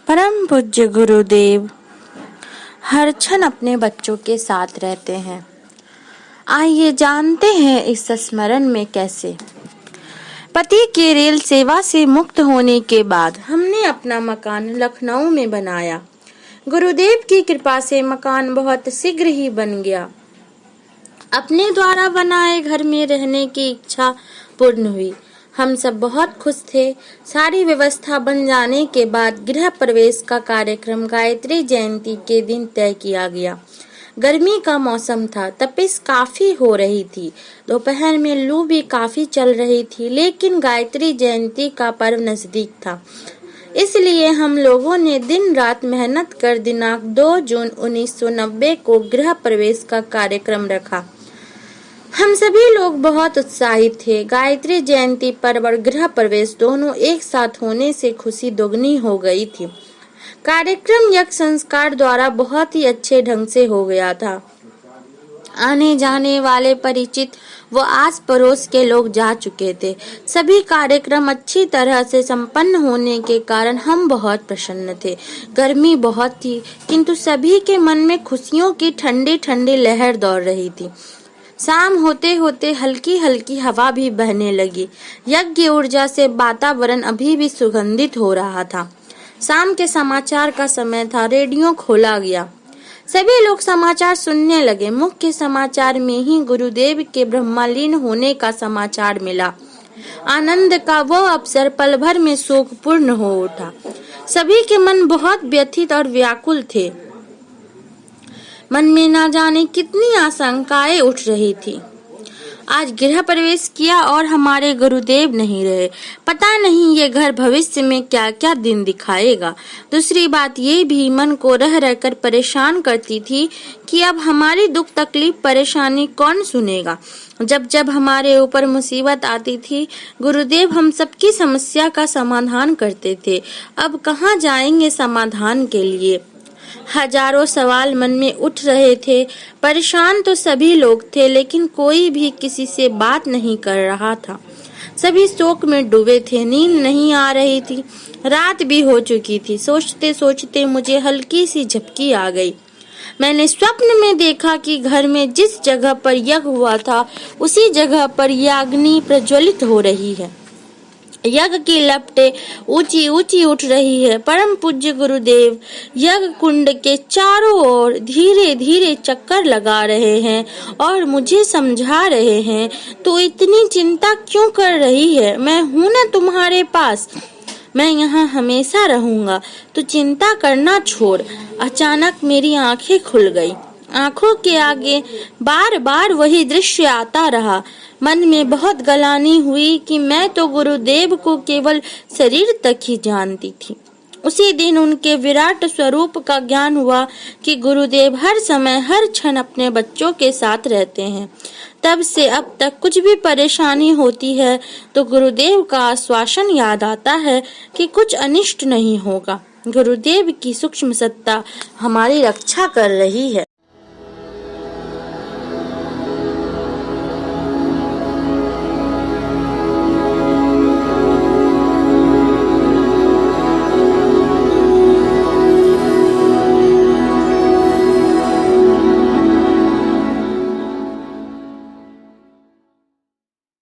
परम पूज्य गुरुदेव हर क्षण अपने बच्चों के साथ रहते हैं। आइए जानते हैं इस स्मरण में कैसे। पति के रेल सेवा से मुक्त होने के बाद हमने अपना मकान लखनऊ में बनाया। गुरुदेव की कृपा से मकान बहुत शीघ्र ही बन गया। अपने द्वारा बनाए घर में रहने की इच्छा पूर्ण हुई। हम सब बहुत खुश थे। सारी व्यवस्था बन जाने के बाद गृह प्रवेश का कार्यक्रम गायत्री जयंती के दिन तय किया गया। गर्मी का मौसम था, तपिश काफी हो रही थी। दोपहर में लू भी काफी चल रही थी, लेकिन गायत्री जयंती का पर्व नजदीक था, इसलिए हम लोगों ने दिन रात मेहनत कर दिनांक 2 जून 1990 को गृह प्रवेश का कार्यक्रम रखा। हम सभी लोग बहुत उत्साहित थे। गायत्री जयंती पर्व और गृह प्रवेश दोनों एक साथ होने से खुशी दोगुनी हो गई थी। कार्यक्रम यज्ञ संस्कार द्वारा बहुत ही अच्छे ढंग से हो गया था। आने जाने वाले परिचित व आस पड़ोस के लोग जा चुके थे। सभी कार्यक्रम अच्छी तरह से संपन्न होने के कारण हम बहुत प्रसन्न थे। गर्मी बहुत थी, किंतु सभी के मन में खुशियों की ठंडी ठंडी लहर दौड़ रही थी। शाम होते होते हल्की हल्की हवा भी बहने लगी। यज्ञ ऊर्जा से वातावरण अभी भी सुगंधित हो रहा था। शाम के समाचार का समय था। रेडियो खोला गया। सभी लोग समाचार सुनने लगे। मुख्य समाचार में ही गुरुदेव के ब्रह्मलीन होने का समाचार मिला। आनंद का वह अवसर पल भर में शोकपूर्ण हो उठा। सभी के मन बहुत व्यथित और व्याकुल थे। मन में ना जाने कितनी आशंकाएं उठ रही थी। आज गृह प्रवेश किया और हमारे गुरुदेव नहीं रहे। पता नहीं ये घर भविष्य में क्या क्या दिन दिखाएगा। दूसरी बात ये भी मन को रह रहकर परेशान करती थी कि अब हमारी दुख तकलीफ परेशानी कौन सुनेगा। जब जब हमारे ऊपर मुसीबत आती थी, गुरुदेव हम सबकी समस्या का समाधान करते थे। अब कहाँ जाएंगे समाधान के लिए। हजारों सवाल मन में उठ रहे थे। परेशान तो सभी लोग थे, लेकिन कोई भी किसी से बात नहीं कर रहा था। सभी शोक में डूबे थे। नींद नहीं आ रही थी। रात भी हो चुकी थी। सोचते सोचते मुझे हल्की सी झपकी आ गई। मैंने स्वप्न में देखा कि घर में जिस जगह पर यज्ञ हुआ था, उसी जगह पर याग्नि प्रज्वलित हो रही है। यज्ञ की लपटें ऊंची ऊंची उठ रही है। परम पूज्य गुरुदेव यज्ञ कुंड के चारों ओर धीरे धीरे चक्कर लगा रहे हैं और मुझे समझा रहे हैं, तो इतनी चिंता क्यों कर रही है? मैं हूं ना तुम्हारे पास। मैं यहाँ हमेशा रहूंगा, तो चिंता करना छोड़। अचानक मेरी आंखें खुल गई। आंखों के आगे बार बार वही दृश्य आता रहा। मन में बहुत गलानी हुई कि मैं तो गुरुदेव को केवल शरीर तक ही जानती थी। उसी दिन उनके विराट स्वरूप का ज्ञान हुआ कि गुरुदेव हर समय हर क्षण अपने बच्चों के साथ रहते हैं। तब से अब तक कुछ भी परेशानी होती है तो गुरुदेव का आश्वासन याद आता है कि कुछ अनिष्ट नहीं होगा। गुरुदेव की सूक्ष्म सत्ता हमारी रक्षा कर रही है।